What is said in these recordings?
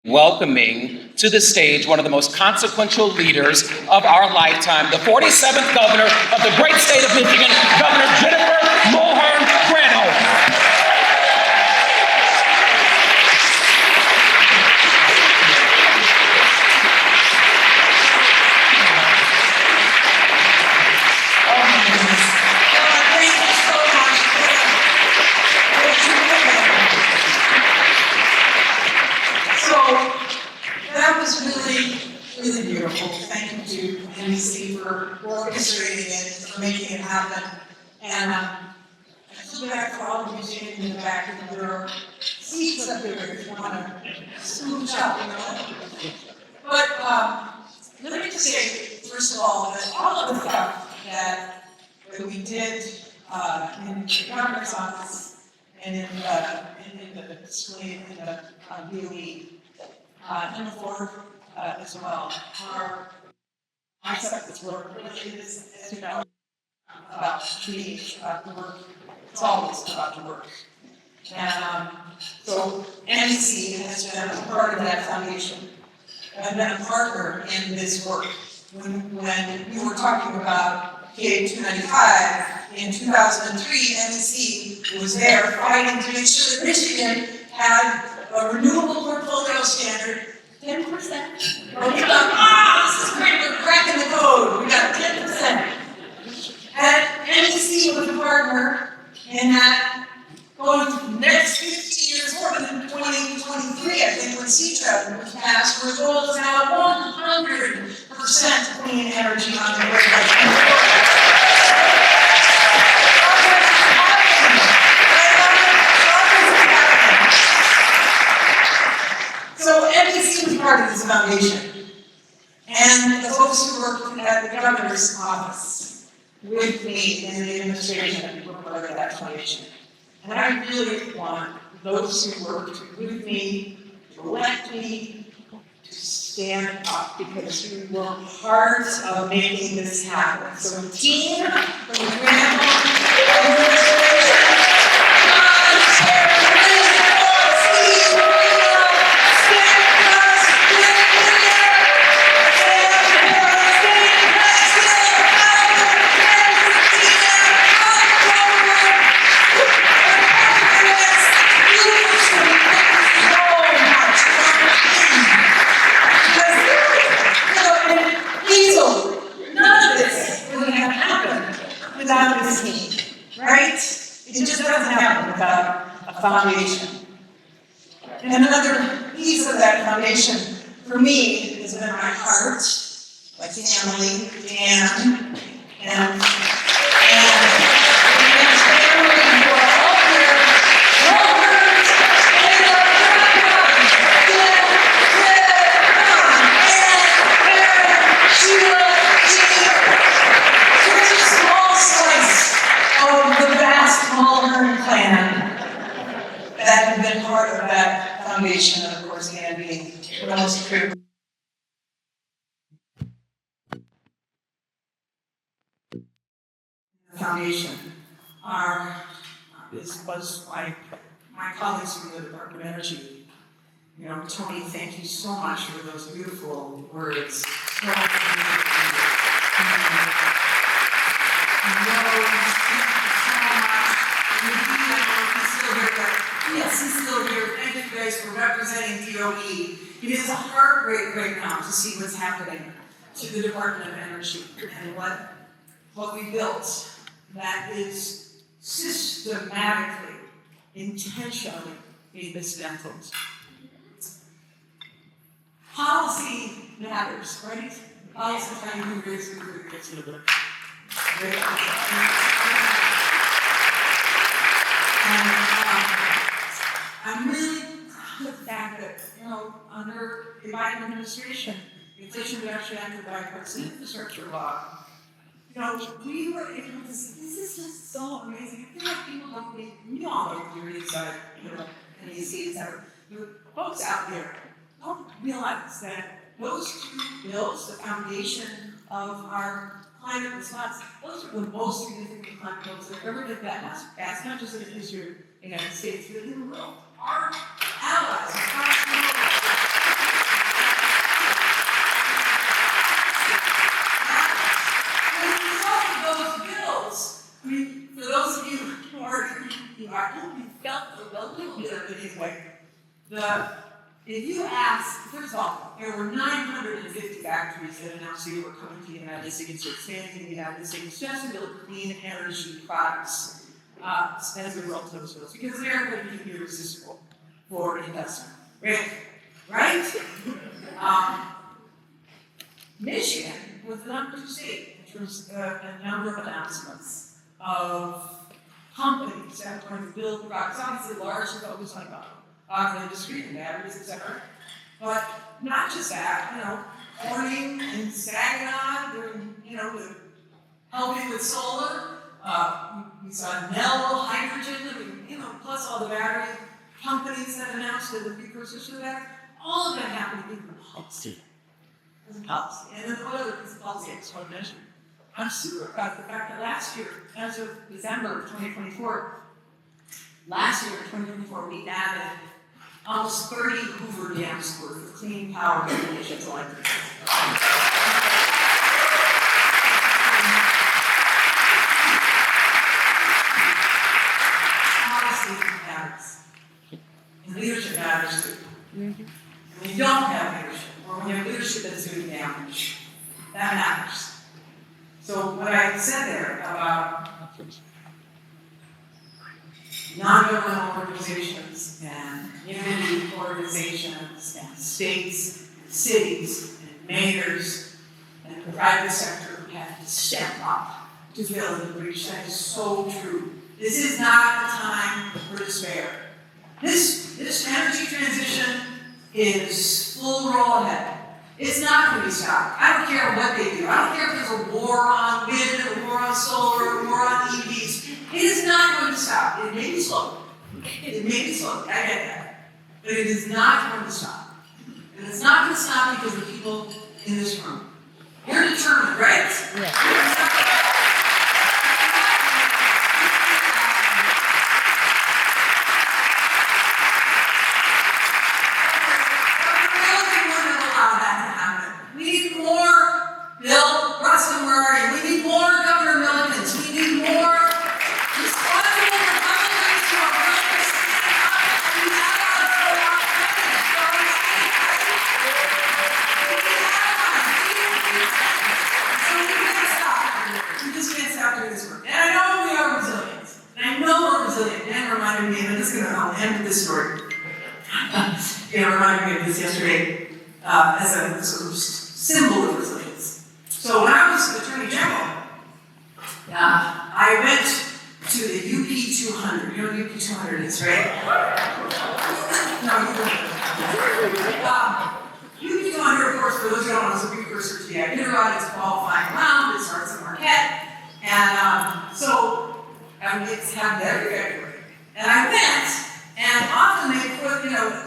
welcoming to the stage one of the most consequential leaders of our lifetime, the 47th governor of the great state of Michigan, Governor Jennifer Granholm. Really beautiful. Thank you to NBC for orchestrating it, for making it happen. And I feel bad for all of you sitting in the back, and there are seats up there if you want to smooch up, you know. But let me just say, first of all, that all of the stuff that we did in the governor's office and in the display in the DOE and the board as well are stuff that's work. It is, as you know, about change, about the work. It's always about the work. And so NBC has been a part of that foundation. I've been a partner in this work. When we were talking about PA 295 in 2003, NBC was there fighting to make sure that Michigan had a renewable portfolio standard. 10%. We thought, this is great, we're cracking the code. We got 10%. And NBC was a partner in that going to the next 15 years forward, in 2023, I think, when CETA was passed, where the goal is now 100% clean energy on the grid. So NBC was part of this foundation, and the folks who worked at the governor's office with me in the administration were part of that foundation. And I really want those who worked with me, to elect me, to stand up, because you were part of making this happen. So the team from the Granholm administration, without this team, right? It just doesn't happen without a foundation. And another piece of that foundation, for me, has been my heart, my family, Dan, and that have been part of that foundation, and of course, Dan being the most critical. The foundation was my colleagues from the Department of Energy. You know, Tony, thank you so much for those beautiful words. Yes, he's still here. Thank you guys for representing DOE. It is a heartbreak right now to see what's happening to the Department of Energy and what we built that is systematically, intentionally being mishandled. Policy matters, right? Policy trying to raise the gets a little bit. I'm really proud of the fact that, you know, under the Biden administration, the Inflation Reduction Act and bipartisan infrastructure law, you know, we were able to see, this is just so amazing. I feel like people don't think, we all know you're inside, you know, and you see that the folks out there don't realize that those two bills, the foundation of our climate response, those are the most significant climate bills that ever been passed, not just in the history of the United States, but in the world. Our allies across the world I hope you felt a little bit of it anyway. If you ask, first of all, there were 950 factories that announced they were coming to the United States or expanding in the United States just to build clean energy products as a result of those bills, because they're going to be irresistible for investment. Right? Michigan was the number 2 state in terms of a number of announcements of companies that were going to build products, obviously largely focused on industry and batteries, etc. But not just that, Corning and Saginaw doing, helping with solar. We saw Nel Hydrogen, plus all the battery companies that announced that the precursors to that. All of that happened in policy. Policy. And then what other piece of policy I just want to mention? I'm super proud of the fact that last year, as of December of 2024, we added almost 30 Hoover dams worth of clean power generation to electric. Policy matters. And leadership matters too. Mm-hmm. When you don't have leadership, or when you have leadership that's doing damage, that matters. So what I said there about non-governmental organizations and community organizations and states and cities and mayors and the private sector have to step up to fill in the breach. That is so true. This is not a time for despair. This energy transition is full roll ahead. It's not going to be stopped. I don't care what they do. I don't care if there's a war on wind, a war on solar, a war on EVs. It is not going to stop. It may be slow. I get that. But it is not going to stop. And it's not going to stop because of the people in this room. You're determined, right? Yeah. Yesterday as a sort of symbol of resilience. So when I was Attorney General, I went to the UP 200. You know what UP 200 is, right? No, you don't. UP 200, of course, for those who don't know, is a precursor to the Iditarod. It's a qualifying round. It starts at Marquette. And it's happened every February. And I went, and often they put,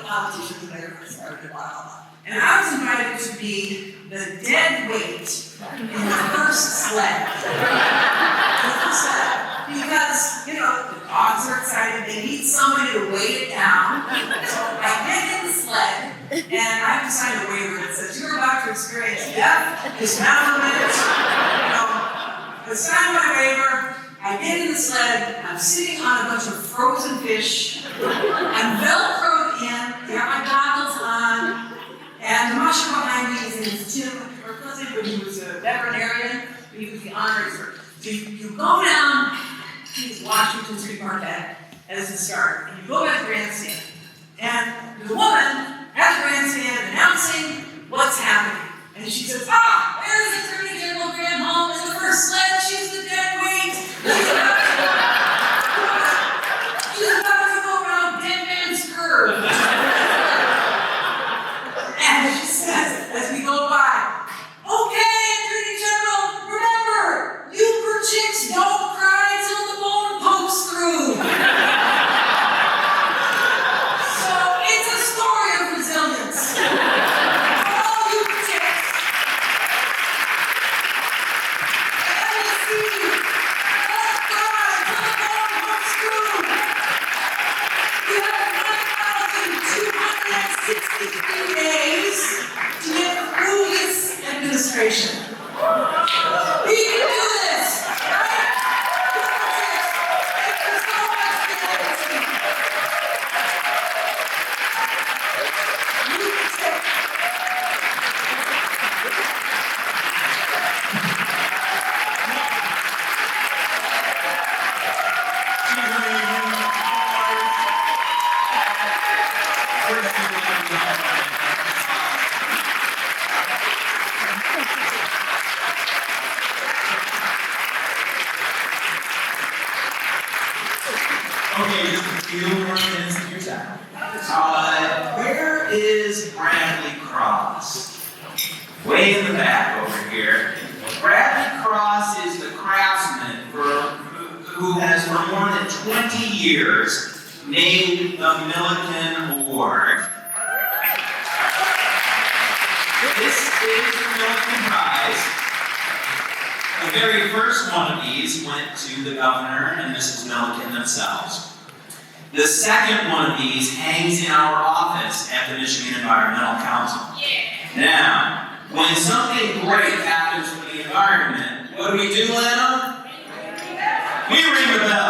politicians and everybody started blah, blah, blah. And I was invited to be the dead weight in the first sled. Because, the dogs are excited, they need somebody to weigh it down. So I get in the sled, and I have to sign a waiver that says, you're about to experience death, dismemberment, I sign my waiver. I get in the sled, I'm sitting on a bunch of frozen fish, I'm Velcroed in, I got my goggles on, and the musher behind me is in his Tim Kirkland, but he was a veterinarian, but he was the honorary. So you go down to Washington Street Marquette as the start, and you go by the grandstand, and there's a woman at the grandstand announcing what's happening. And she says, there's Secretary Jennifer Granholm in the first sled, she's the dead weight. She's about to go around Dead Man's Curve. And she says, as we go by, okay, Attorney General, remember, you chicks don't cry till the bone pokes through. So it's a story of resilience. All you chicks. Days to get through this administration. We can do this, right? Okay, just a few more minutes of your time. Where is Bradley Cross? Way in the back over here. Bradley Cross is the craftsman who has for more than 20 years made the Milliken Award. This is the Milliken Prize. The very first one of these went to the governor and Mrs. Milliken themselves. The second one of these hangs in our office at the Michigan Environmental Council. Now, when something great happens for the environment, what do, Lana? We ring the bell.